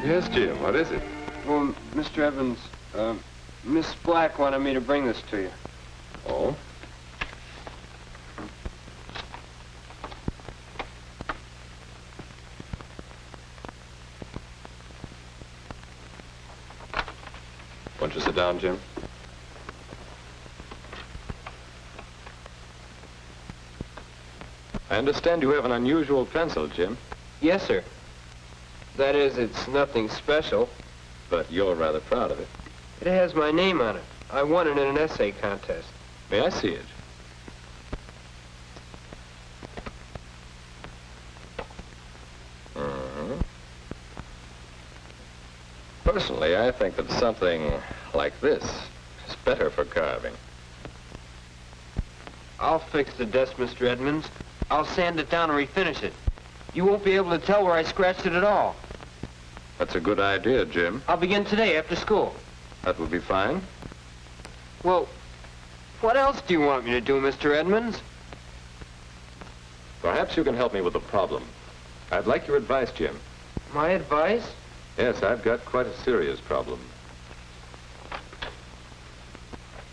Yes, Jim, what is it? Well, Mr. Evans, Miss Black wanted me to bring this to you. Oh? Why don't you sit down, Jim? I understand you have an unusual pencil, Jim. Yes, sir. That is, it's nothing special. But you're rather proud of it. It has my name on it. I won it in an essay contest. May I see it? Personally, I think that something like this is better for carving. I'll fix the desk, Mr. Edmonds. I'll sand it down and refinish it. You won't be able to tell where I scratched it at all. That's a good idea, Jim. I'll begin today after school. That would be fine. Well, what else do you want me to do, Mr. Edmonds? Perhaps you can help me with a problem. I'd like your advice, Jim. My advice? Yes, I've got quite a serious problem.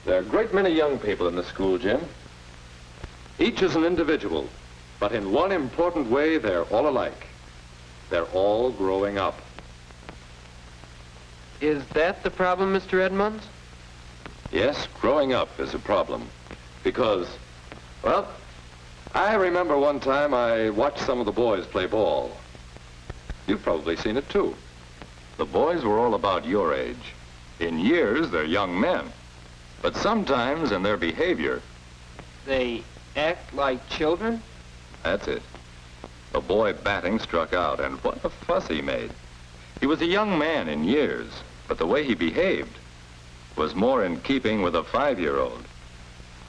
There are a great many young people in the school, Jim. Each is an individual, but in one important way, they're all alike. They're all growing up. Is that the problem, Mr. Edmonds? Yes, growing up is a problem. Because, well, I remember one time I watched some of the boys play ball. You've probably seen it, too. The boys were all about your age. In years, they're young men. But sometimes in their behavior... They act like children? That's it. A boy batting struck out, and what a fuss he made. He was a young man in years, but the way he behaved was more in keeping with a 5-year-old.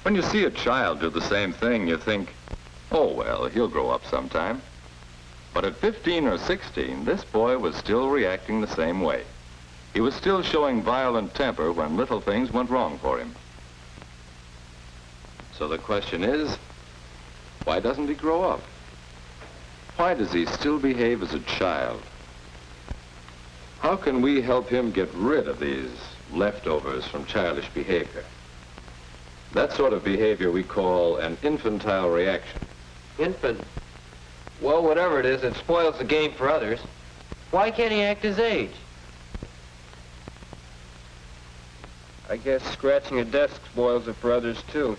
When you see a child do the same thing, you think, oh, well, he'll grow up sometime. But at 15 or 16, this boy was still reacting the same way. He was still showing violent temper when little things went wrong for him. So the question is, why doesn't he grow up? Why does he still behave as a child? How can we help him get rid of these leftovers from childish behavior? That sort of behavior we call an infantile reaction. Infant? Well, whatever it is, it spoils the game for others. Why can't he act his age? I guess scratching a desk spoils it for others, too.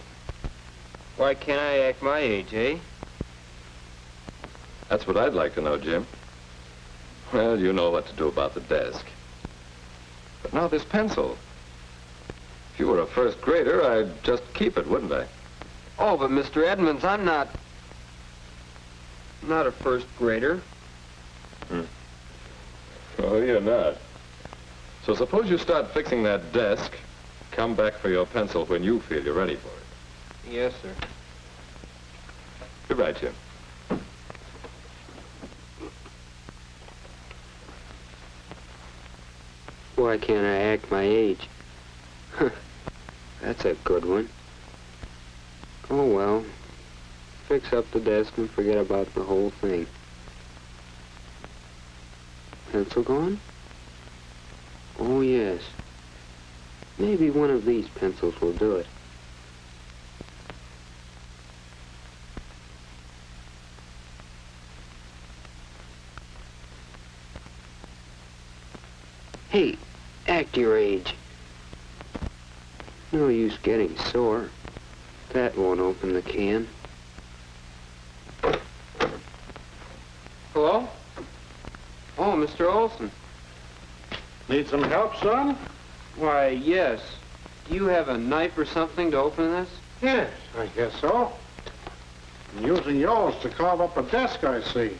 Why can't I act my age, eh? That's what I'd like to know, Jim. Well, you know what to do about the desk. But now this pencil. If you were a first grader, I'd just keep it, wouldn't I? Oh, but Mr. Edmonds, I'm not a first grader. Oh, you're not. So suppose you start fixing that desk, come back for your pencil when you feel you're ready for it. Yes, sir. Good night, Jim. Why can't I act my age? That's a good one. Oh, well. Fix up the desk and forget about the whole thing. Pencil gone? Oh, yes. Maybe one of these pencils will do it. Hey, act your age. No use getting sore. That won't open the can. Hello? Oh, Mr. Olson. Need some help, son? Why, yes. Do you have a knife or something to open this? Yes, I guess so. I'm using yours to carve up a desk, I see.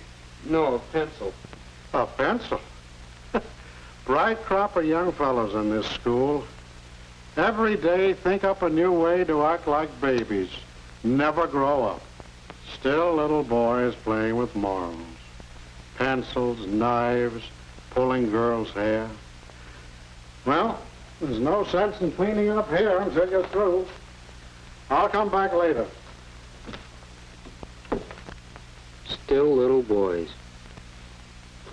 No, a pencil. A pencil? Bright crop of young fellows in this school. Every day think up a new way to act like babies. Never grow up. Still little boys playing with marbles. Pencils, knives, pulling girls' hair. Well, there's no sense in cleaning up here until you're through. I'll come back later. Still little boys.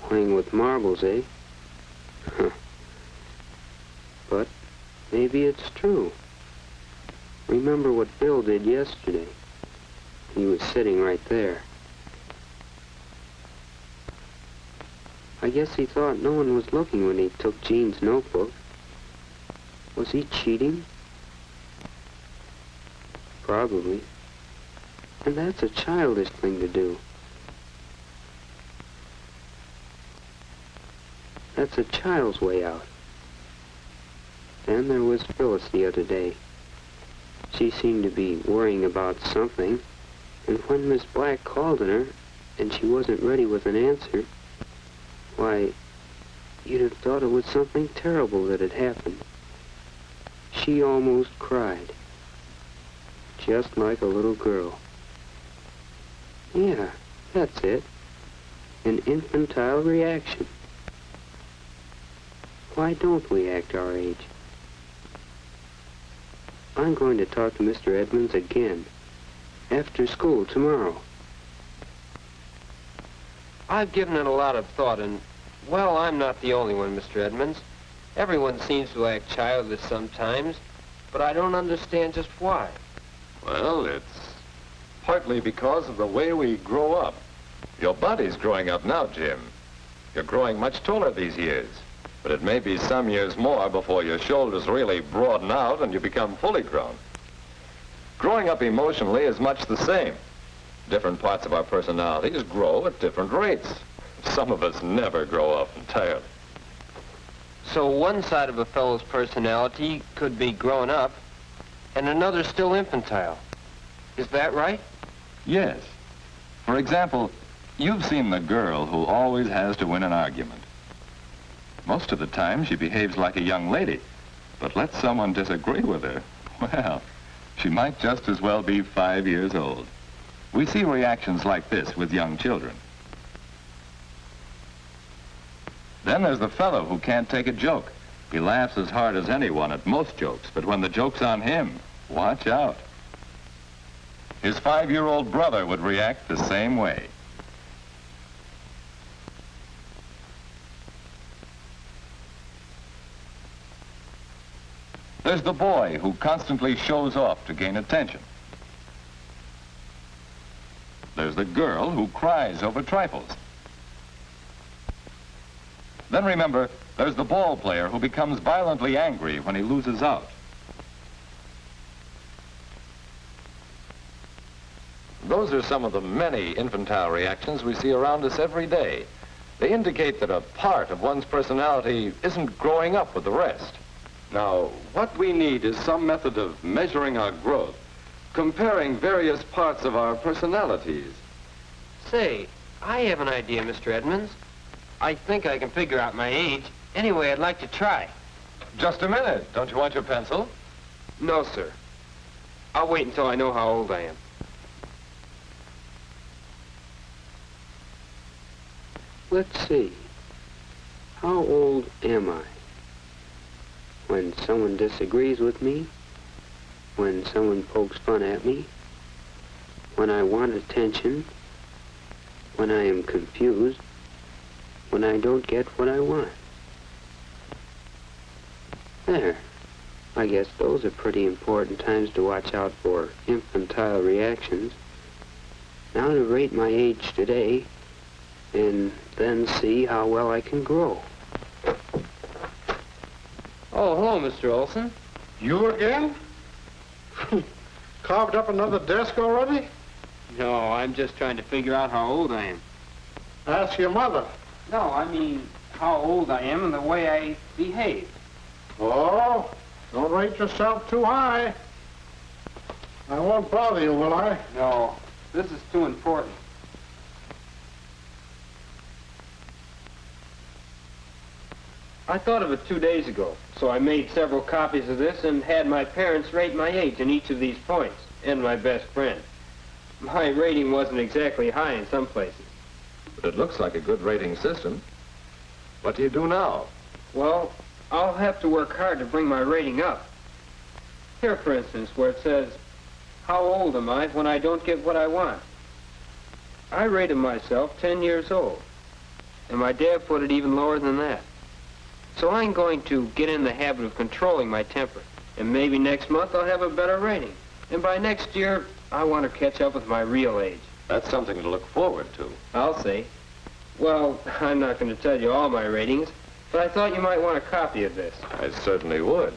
Playing with marbles, eh? Maybe it's true. Remember what Bill did yesterday. He was sitting right there. I guess he thought no one was looking when he took Jean's notebook. Was he cheating? Probably. And that's a childish thing to do. That's a child's way out. Then there was Phyllis the other day. She seemed to be worrying about something, and when Miss Black called on her, and she wasn't ready with an answer, why, you'd have thought it was something terrible that had happened. She almost cried. Just like a little girl. Yeah, that's it. An infantile reaction. Why don't we act our age? I'm going to talk to Mr. Edmonds again. After school tomorrow. I've given it a lot of thought, and, well, I'm not the only one, Mr. Edmonds. Everyone seems to act childish sometimes, but I don't understand just why. Well, it's partly because of the way we grow up. Your body's growing up now, Jim. You're growing much taller these years. But it may be some years more before your shoulders really broaden out and you become fully grown. Growing up emotionally is much the same. Different parts of our personalities grow at different rates. Some of us never grow up entirely. So one side of a fellow's personality could be grown up, and another still infantile. Is that right? Yes. For example, you've seen the girl who always has to win an argument. Most of the time, she behaves like a young lady, but let someone disagree with her, well, she might just as well be 5 years old. We see reactions like this with young children. Then there's the fellow who can't take a joke. He laughs as hard as anyone at most jokes, but when the joke's on him, watch out. His 5-year-old brother would react the same way. There's the boy who constantly shows off to gain attention. There's the girl who cries over trifles. Then remember, there's the ball player who becomes violently angry when he loses out. Those are some of the many infantile reactions we see around us every day. They indicate that a part of one's personality isn't growing up with the rest. Now, what we need is some method of measuring our growth, comparing various parts of our personalities. Say, I have an idea, Mr. Edmonds. I think I can figure out my age. Anyway, I'd like to try. Just a minute. Don't you want your pencil? No, sir. I'll wait until I know how old I am. Let's see. How old am I? When someone disagrees with me? When someone pokes fun at me? When I want attention? When I am confused? When I don't get what I want? There. I guess those are pretty important times to watch out for infantile reactions. Now to rate my age today, and then see how well I can grow. Oh, hello, Mr. Olson. You again? Carved up another desk already? No, I'm just trying to figure out how old I am. Ask your mother. No, I mean how old I am and the way I behave. Oh, don't rate yourself too high. I won't bother you, will I? No, this is too important. I thought of it 2 days ago, so I made several copies of this and had my parents rate my age in each of these points, and my best friend. My rating wasn't exactly high in some places. But it looks like a good rating system. What do you do now? Well, I'll have to work hard to bring my rating up. Here, for instance, where it says, how old am I when I don't get what I want? I rated myself 10 years old, and my dad put it even lower than that. So I'm going to get in the habit of controlling my temper. And maybe next month I'll have a better rating. And by next year, I want to catch up with my real age. That's something to look forward to. I'll see. Well, I'm not going to tell you all my ratings, but I thought you might want a copy of this. I certainly would.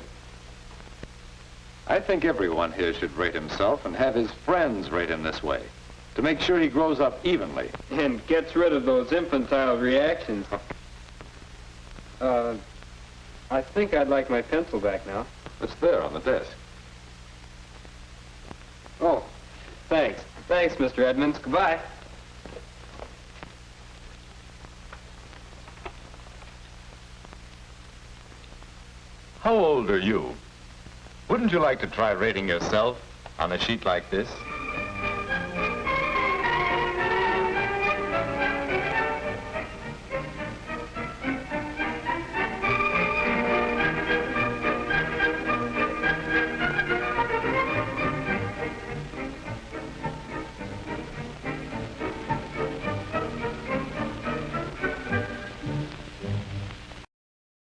I think everyone here should rate himself and have his friends rate him this way, to make sure he grows up evenly. And gets rid of those infantile reactions. I think I'd like my pencil back now. It's there on the desk. Oh, thanks. Thanks, Mr. Edmonds. Goodbye. How old are you? Wouldn't you like to try rating yourself on a sheet like this?